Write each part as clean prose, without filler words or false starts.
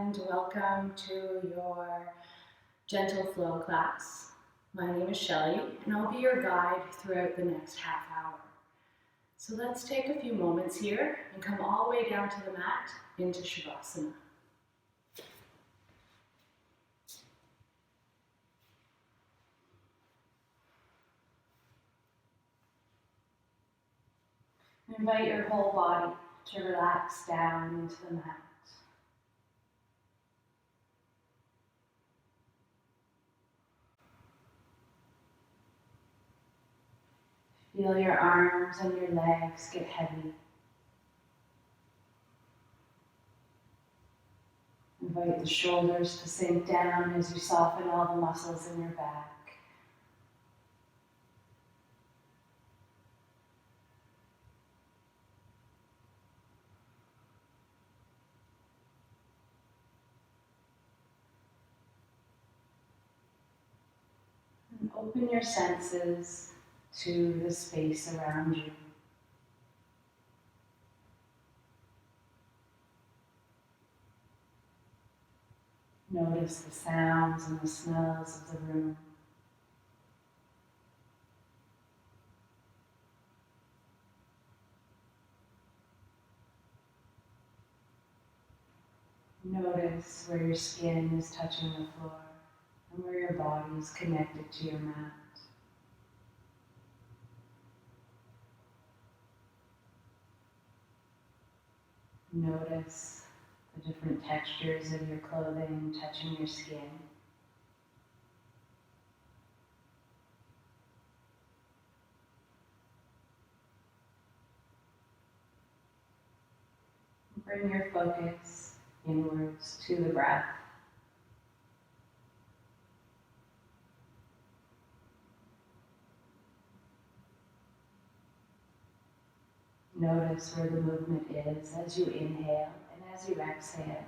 and welcome to your gentle flow class. My name is Shelly and I'll be your guide throughout the next half hour. So let's take a few moments here and come all the way down to the mat into Shavasana. Invite your whole body to relax down into the mat. Feel your arms and your legs get heavy. Invite the shoulders to sink down as you soften all the muscles in your back. And open your senses to the space around you. Notice the sounds and the smells of the room. Notice where your skin is touching the floor and where your body is connected to your mat. Notice the different textures of your clothing touching your skin. Bring your focus inwards to the breath. Notice where the movement is as you inhale and as you exhale.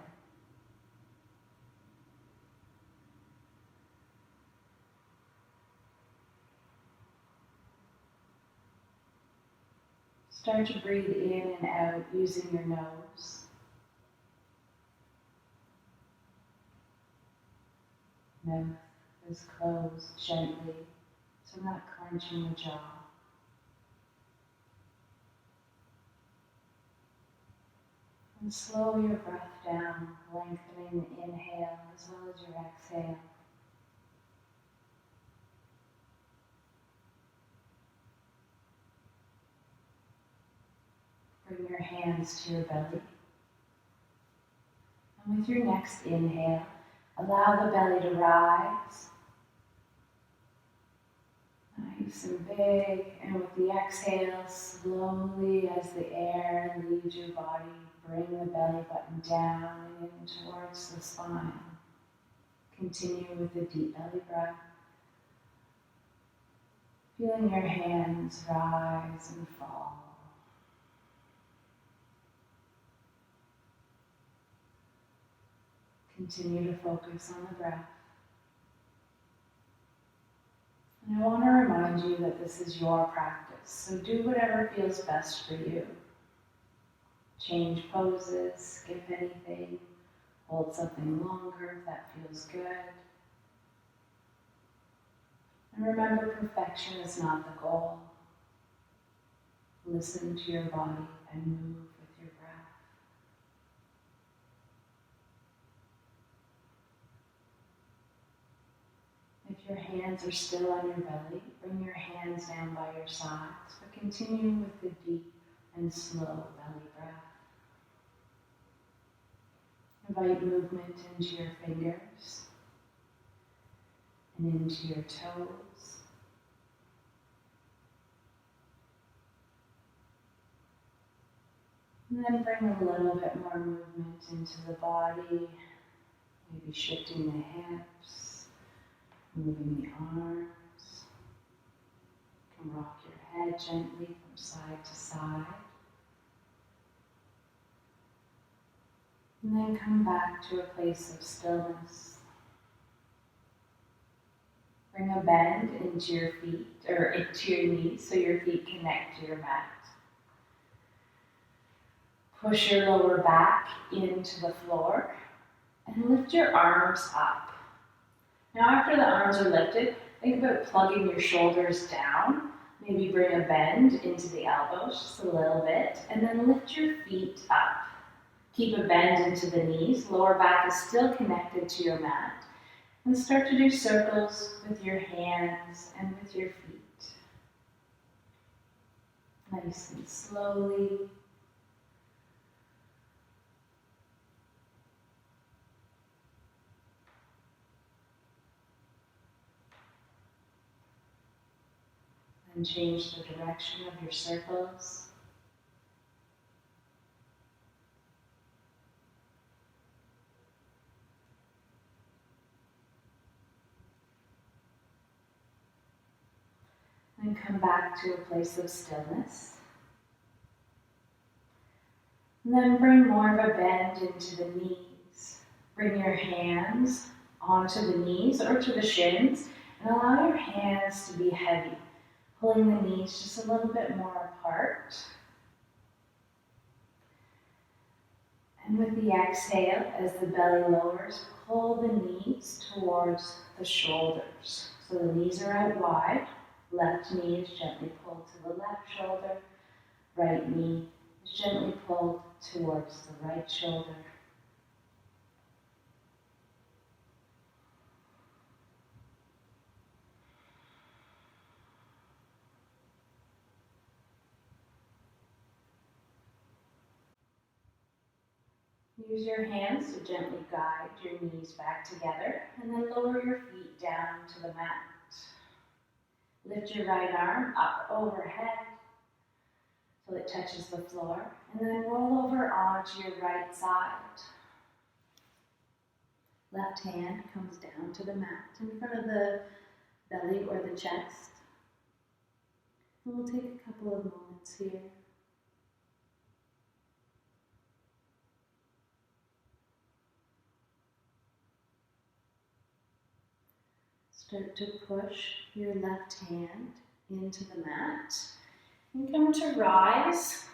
Start to breathe in and out using your nose. Mouth is closed gently, so not clenching the jaw. And slow your breath down, lengthening the inhale as well as your exhale. Bring your hands to your belly. And with your next inhale, allow the belly to rise. Nice and big. And with the exhale, slowly as the air leaves your body, bring the belly button down and in towards the spine. Continue with the deep belly breath. Feeling your hands rise and fall. Continue to focus on the breath. And I want to remind you that this is your practice, so do whatever feels best for you. Change poses, skip anything, hold something longer if that feels good. And remember, perfection is not the goal. Listen to your body and move with your breath. If your hands are still on your belly, bring your hands down by your sides, but continue with the deep and slow belly breath. Invite movement into your fingers and into your toes. And then bring a little bit more movement into the body, maybe shifting the hips, moving the arms. You can rock your head gently from side to side. And then come back to a place of stillness. Bring a bend into your feet, or into your knees, so your feet connect to your mat. Push your lower back into the floor. And lift your arms up. Now after the arms are lifted, think about plugging your shoulders down. Maybe bring a bend into the elbows just a little bit, and then lift your feet up. Keep a bend into the knees. Lower back is still connected to your mat. And start to do circles with your hands and with your feet. Nice and slowly. And change the direction of your circles. And come back to a place of stillness. And then bring more of a bend into the knees. Bring your hands onto the knees or to the shins and allow your hands to be heavy, pulling the knees just a little bit more apart. And with the exhale, as the belly lowers, pull the knees towards the shoulders. So the knees are out wide. Left knee is gently pulled to the left shoulder. Right knee is gently pulled towards the right shoulder. Use your hands to gently guide your knees back together and then lower your feet down to the mat. Lift your right arm up overhead till it touches the floor, and then roll over onto your right side. Left hand comes down to the mat in front of the belly or the chest. And we'll take a couple of moments here. Start to push your left hand into the mat and come to rise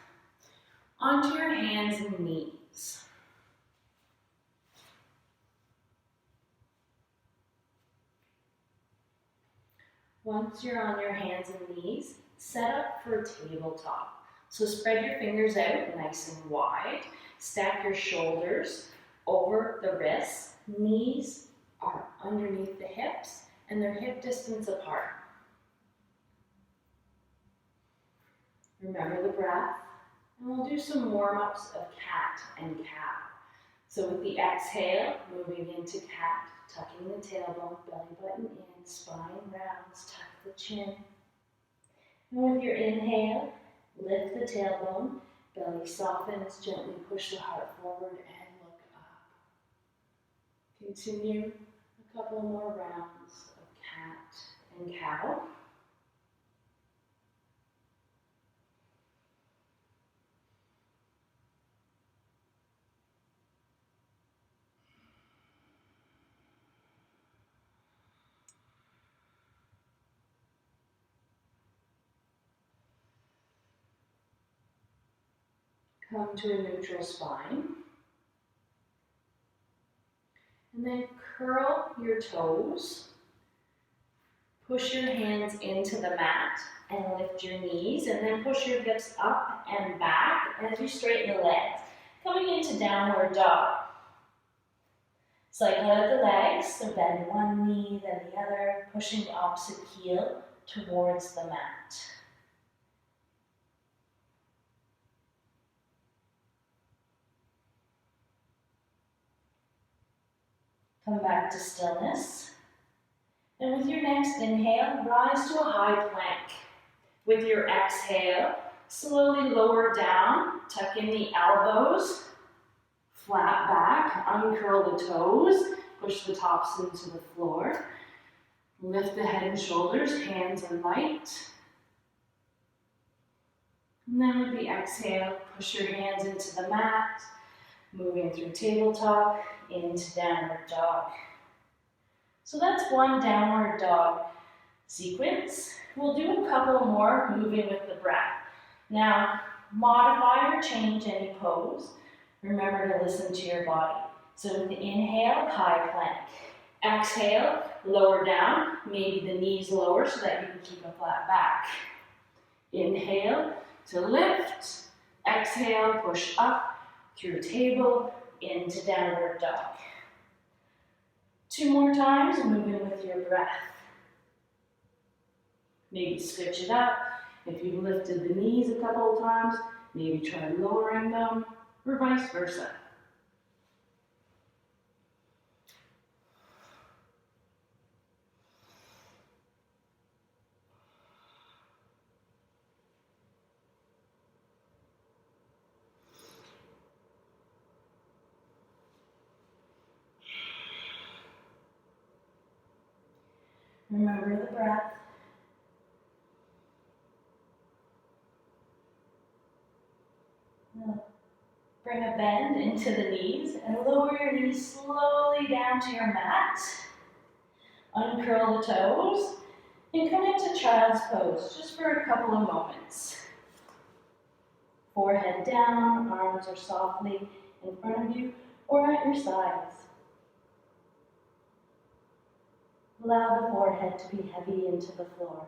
onto your hands and knees. Once you're on your hands and knees, set up for tabletop. So spread your fingers out nice and wide. Stack your shoulders over the wrists. Knees are underneath the hips and they're hip distance apart. Remember the breath, and we'll do some warm-ups of cat and cow. So with the exhale, moving into cat, tucking the tailbone, belly button in, spine rounds, tuck the chin. And with your inhale, lift the tailbone, belly softens, gently push the heart forward and look up. Continue a couple more rounds of cat and cow. Come to a neutral spine. And then curl your toes. Push your hands into the mat and lift your knees, and then push your hips up and back as you straighten the legs. Coming into downward dog. Cycle out the legs, so bend one knee, then the other, pushing the opposite heel towards the mat. Come back to stillness. And with your next inhale, rise to a high plank. With your exhale, slowly lower down, tuck in the elbows, flat back, uncurl the toes, push the tops into the floor. Lift the head and shoulders, hands are light. And then with the exhale, push your hands into the mat, moving through tabletop into downward dog. So that's one downward dog sequence. We'll do a couple more moving with the breath. Now, modify or change any pose. Remember to listen to your body. So with the inhale, high plank. Exhale, lower down, maybe the knees lower so that you can keep a flat back. Inhale to lift. Exhale, push up through table into downward dog. 2 more times, moving with your breath. Maybe switch it up. If you've lifted the knees a couple of times, maybe try lowering them, or vice versa. Remember the breath. Now, bring a bend into the knees and lower your knees slowly down to your mat. Uncurl the toes and come into child's pose just for a couple of moments. Forehead down, arms are softly in front of you or at your sides. Allow the forehead to be heavy into the floor.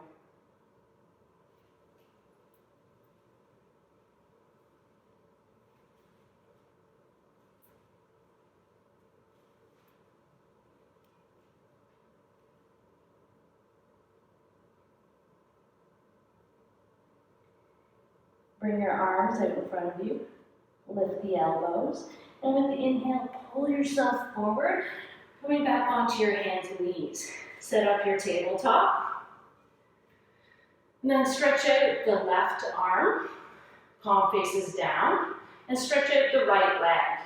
Bring your arms out in front of you. Lift the elbows. And with the inhale, pull yourself forward, coming back onto your hands and knees. Set up your tabletop. And then stretch out the left arm. Palm faces down. And stretch out the right leg.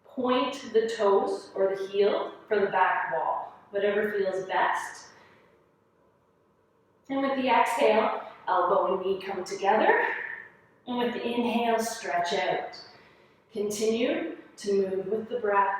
Point the toes or the heel for the back wall. Whatever feels best. And with the exhale, elbow and knee come together. And with the inhale, stretch out. Continue to move with the breath.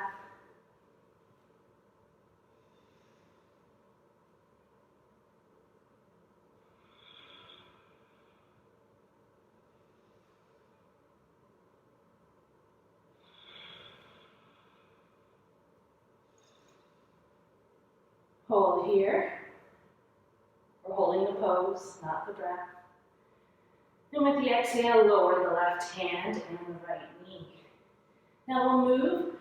Hold here. We're holding the pose, not the breath. And with the exhale, lower the left hand and the right knee. Now we'll move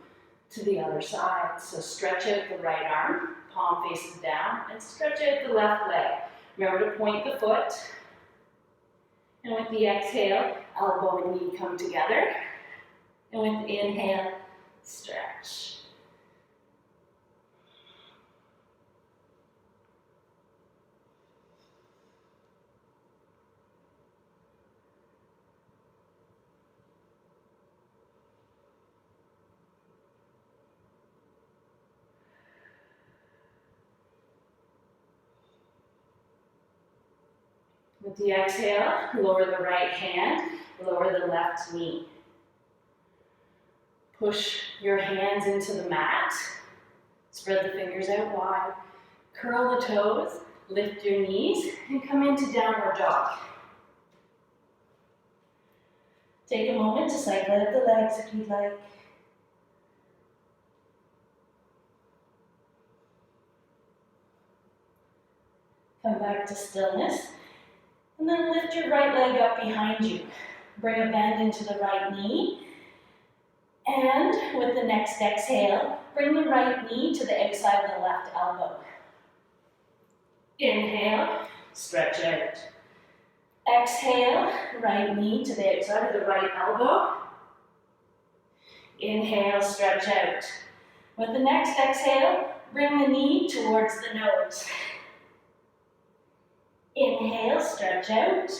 to the other side. So stretch out the right arm, palm faces down, and stretch out the left leg. Remember to point the foot. And with the exhale, elbow and knee come together. And with the inhale, stretch. With the exhale, lower the right hand, lower the left knee. Push your hands into the mat. Spread the fingers out wide. Curl the toes, lift your knees, and come into downward dog. Take a moment to cycle out the legs if you'd like. Come back to stillness. And then lift your right leg up behind you. Bring a bend into the right knee. And with the next exhale, bring the right knee to the outside of the left elbow. Inhale, stretch out. Exhale, right knee to the outside of the right elbow. Inhale, stretch out. With the next exhale, bring the knee towards the nose. Inhale, stretch out.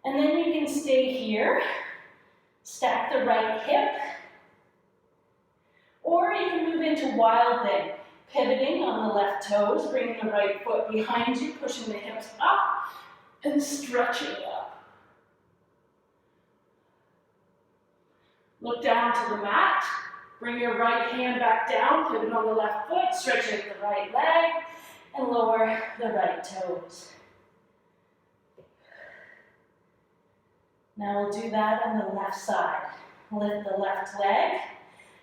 And then you can stay here. Stack the right hip. Or you can move into wild thing. Pivoting on the left toes, bringing the right foot behind you, pushing the hips up, and stretching up. Look down to the mat. Bring your right hand back down, pivot on the left foot, stretch out the right leg, and lower the right toes. Now we'll do that on the left side. Lift the left leg,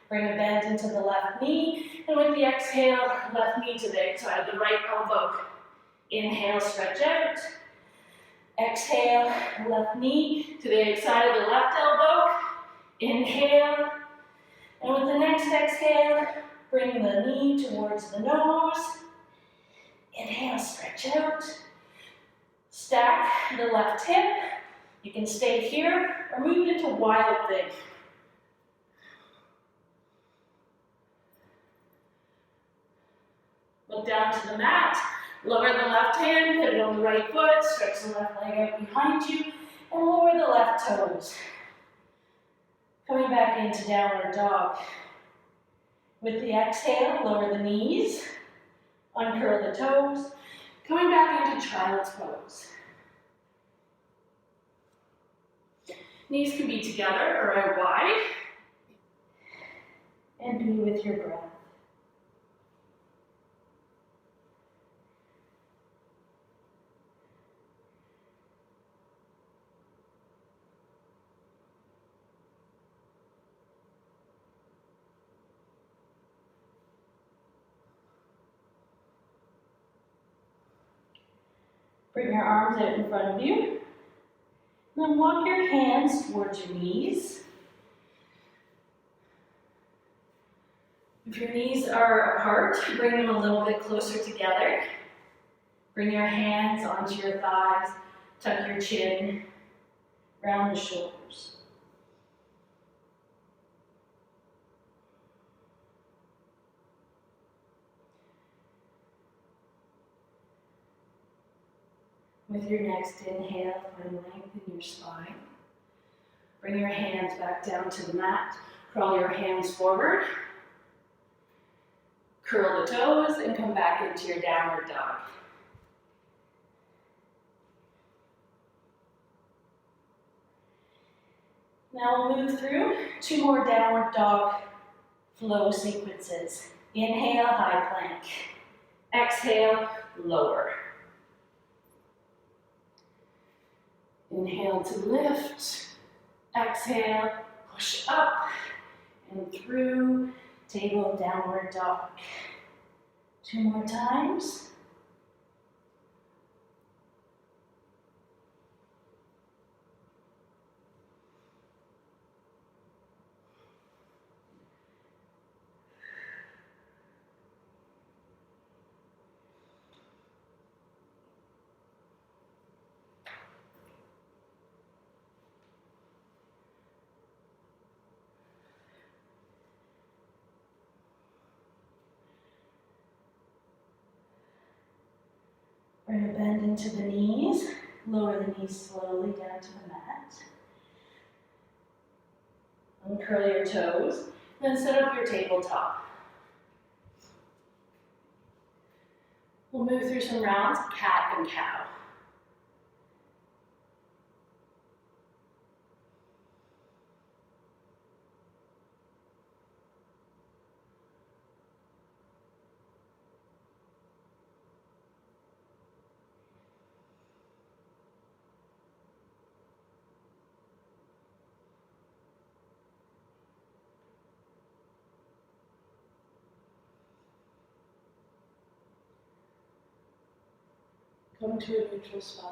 Bring a bend into the left knee, and with the exhale, left knee to the side of the right elbow. Inhale, stretch out. Exhale, left knee to the side of the left elbow. Inhale, and with the next exhale, bring the knee towards the nose. Inhale, stretch out. Stack the left hip. You can stay here or move into wild thing. Look down to the mat. Lower the left hand, pivot on the right foot, stretch the left leg out behind you, and lower the left toes. Coming back into downward dog. With the exhale, lower the knees, uncurl the toes, coming back into child's pose. Knees can be together or out wide, and be with your breath. Bring your arms out in front of you. Then walk your hands towards your knees. If your knees are apart, bring them a little bit closer together. Bring your hands onto your thighs, tuck your chin, round the shoulders. With your next inhale, find length in your spine. Bring your hands back down to the mat. Crawl your hands forward. Curl the toes and come back into your downward dog. Now we'll move through 2 more downward dog flow sequences. Inhale, high plank. Exhale, lower. Inhale to lift, exhale, push up and through, table downward dog. 2 more times. Bring a bend into the knees. Lower the knees slowly down to the mat. Uncurl your toes. Then set up your tabletop. We'll move through some rounds of cat and cow. Come to a neutral spine.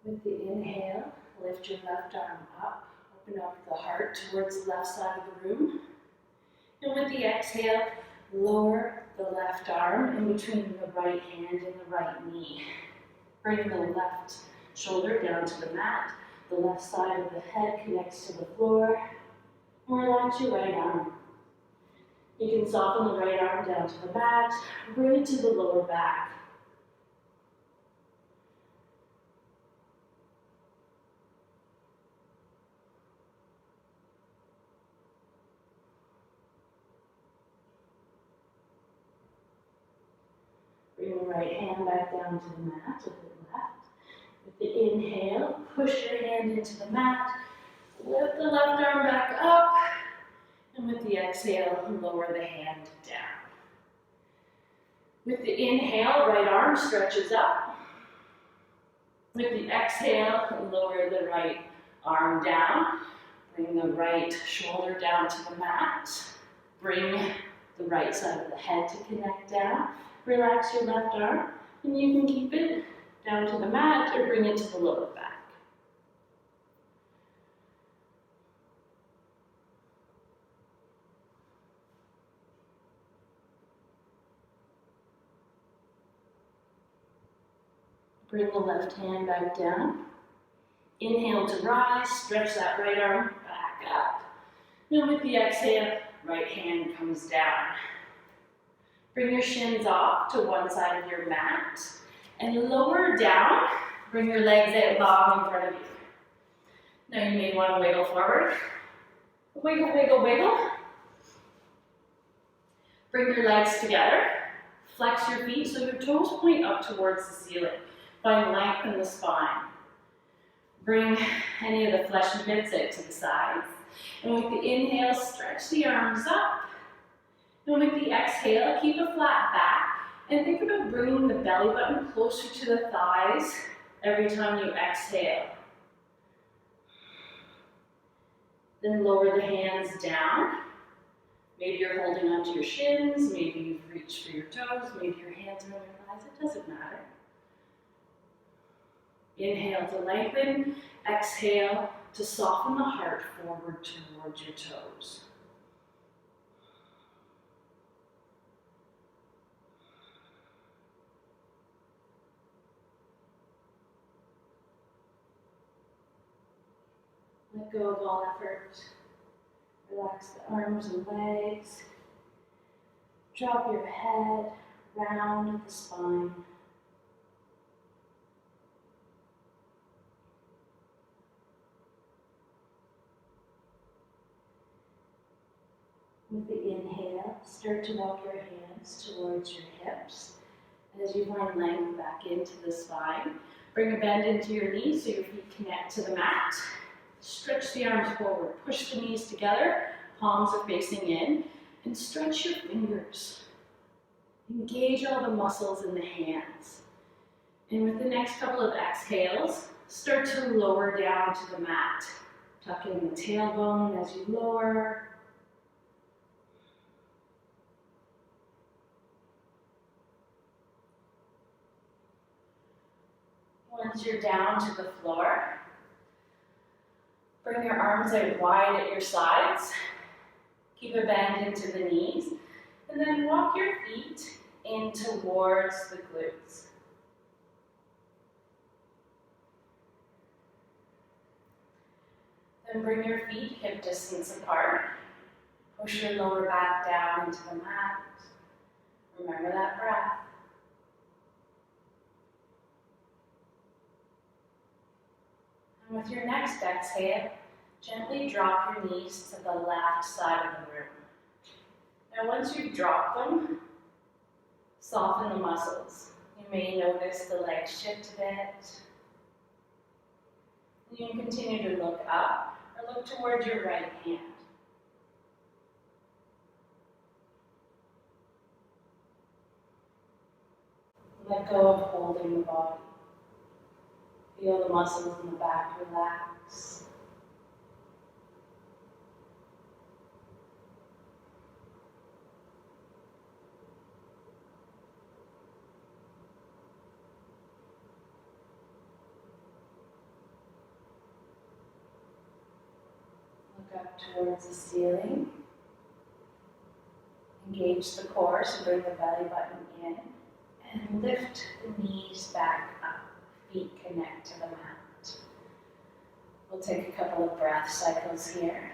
With the inhale, lift your left arm up, open up the heart towards the left side of the room. And with the exhale, lower the left arm in between the right hand and the right knee. Bring the left shoulder down to the mat. The left side of the head connects to the floor. And relax your right arm. You can soften the right arm down to the mat, bring it to the lower back. Bring the right hand back down to the mat with the left. With the inhale, push your hand into the mat, lift the left arm back up. And with the exhale, lower the hand down. With the inhale, right arm stretches up. With the exhale, lower the right Arm down. Bring the right shoulder down to the mat. Bring the right side of the head to connect down. Relax your left arm, and you can keep it down to the mat or bring it to the lower back. Bring the left hand back down. Inhale to rise, stretch that right arm back up. Now with the exhale, right hand comes down. Bring your shins off to one side of your mat and lower down. Bring your legs out long in front of you. Now you may want to wiggle forward. Wiggle, wiggle, wiggle. Bring your legs together. Flex your feet so your toes point up towards the ceiling. Find length in the spine. Bring any of the fleshy bits out to the sides. And with the inhale, stretch the arms up. And with the exhale, keep a flat back. And think about bringing the belly button closer to the thighs every time you exhale. Then lower the hands down. Maybe you're holding onto your shins, maybe you've reached for your toes, maybe your hands are on your thighs, it doesn't matter. Inhale to lengthen, exhale to soften the heart forward towards your toes. Let go of all effort. Relax the arms and legs. Drop your head, round the spine. With the inhale, start to walk your hands towards your hips. And as you find length back into the spine, bring a bend into your knees so your feet connect to the mat. Stretch the arms forward, push the knees together, palms are facing in, and stretch your fingers. Engage all the muscles in the hands. And with the next couple of exhales, start to lower down to the mat. Tuck in the tailbone as you lower. Once you're down to the floor, bring your arms out wide at your sides. Keep a bend into the knees. And then walk your feet in towards the glutes. Then bring your feet hip distance apart. Push your lower back down into the mat. Remember that breath. And with your next exhale, gently drop your knees to the left side of the room. Now once you've dropped them, soften the muscles. You may notice the legs shift a bit. You can continue to look up or look towards your right hand. Let go of holding the body. Feel the muscles in the back relax. Look up towards the ceiling. Engage the core, so bring the belly button in. And lift the knees back up. Feet connect to the mat. We'll take a couple of breath cycles here.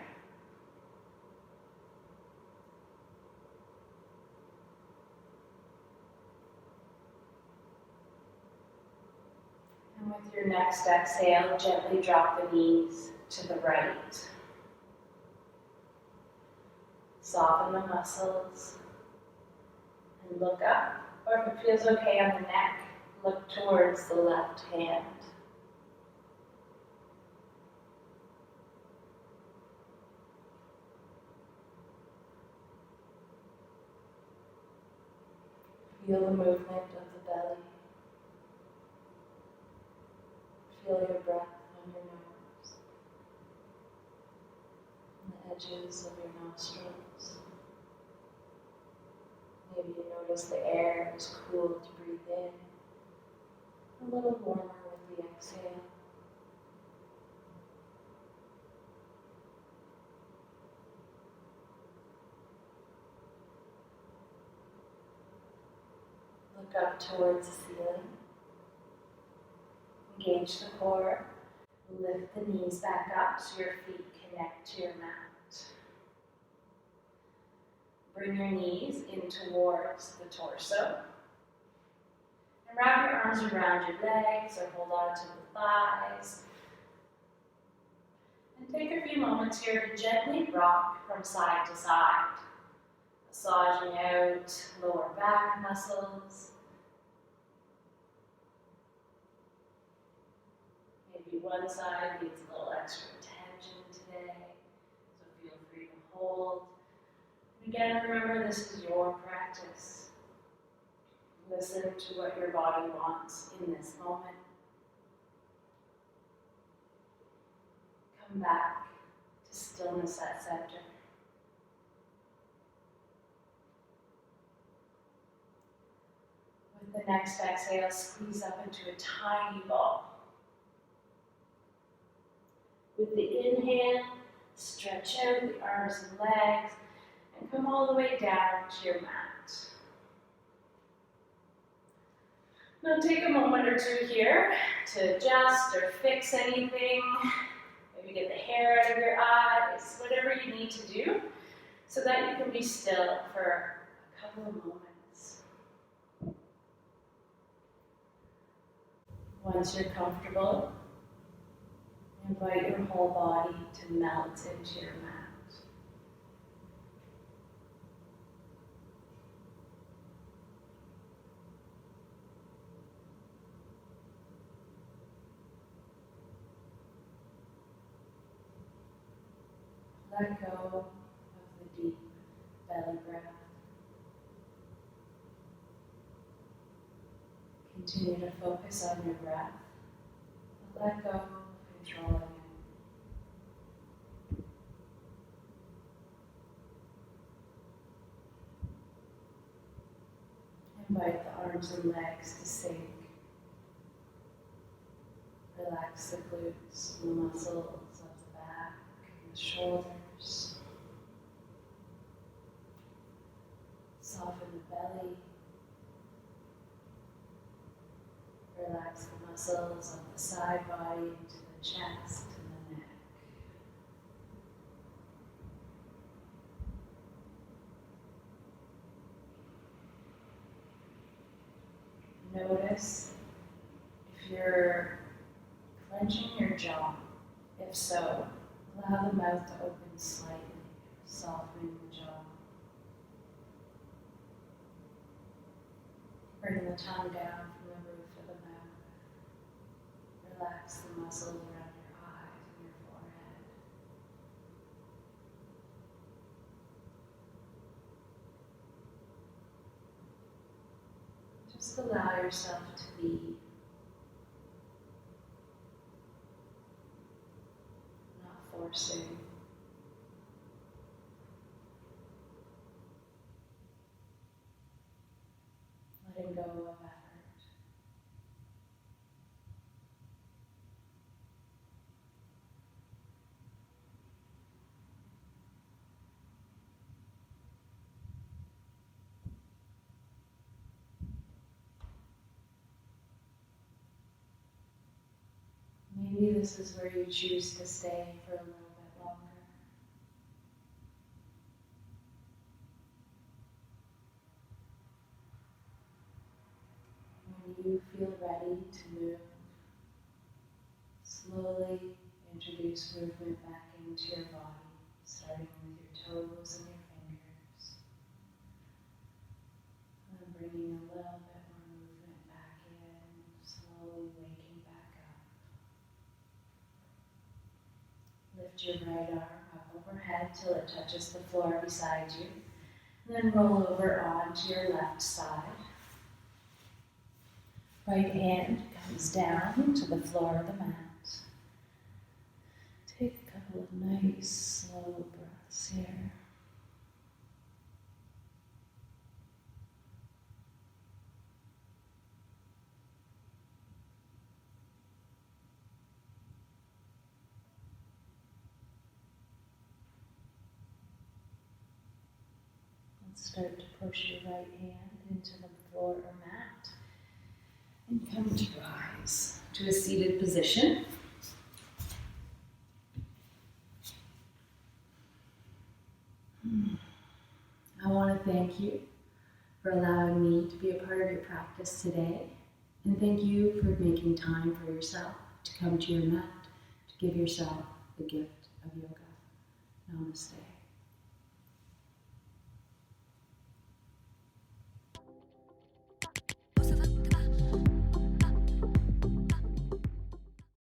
And with your next exhale, gently drop the knees to the right. Soften the muscles and look up, or if it feels okay on the neck, look towards the left hand. Feel the movement of the belly. Feel your breath on your nose. edges of your nostrils. Maybe you notice the air is cool to breathe in, a little warmer with the exhale. Look up towards the ceiling. Engage the core. Lift the knees back up so your feet connect to your mat. Bring your knees in towards the torso. And wrap your arms around your legs or hold on to the thighs. And take a few moments here to gently rock from side to side, massaging out lower back muscles. Maybe one side needs a little extra tension today, so feel free to hold. And again, remember this is your practice. Listen to what your body wants in this moment. Come back to stillness at center. With the next exhale, squeeze up into a tiny ball. With the inhale, stretch out the arms and legs and come all the way down to your mat. Now take a moment or two here to adjust or fix anything. Maybe get the hair out of your eyes, whatever you need to do so that you can be still for a couple of moments. Once you're comfortable, invite your whole body to melt into your mat. Let go of the deep belly breath. Continue to focus on your breath, but let go of controlling it. Invite the arms and legs to sink. Relax the glutes and the muscles of the back and the shoulders. Soften the belly. Relax the muscles of the side body into the chest and the neck. Notice if you're clenching your jaw. If so, allow the mouth to open slightly, softening the jaw. Bring the tongue down from the roof of the mouth. Relax the muscles around your eyes and your forehead. Just allow yourself to be. Not forcing. Letting go of effort. Maybe this is where you choose to stay for a little bit longer. When you feel ready to move, slowly introduce movement back into your body, starting with your toes and your fingers. And then bringing a little bit more movement back in, slowly waking back up. Lift your right arm up overhead till it touches the floor beside you. And then roll over onto your left side. Right hand comes down to the floor of the mat. Take a couple of nice, slow breaths. Relax here. Start to push your right hand into the floor or mat and come to rise to a seated position. I want to thank you for allowing me to be a part of your practice today, and thank you for making time for yourself to come to your mat, to give yourself the gift of yoga. Namaste.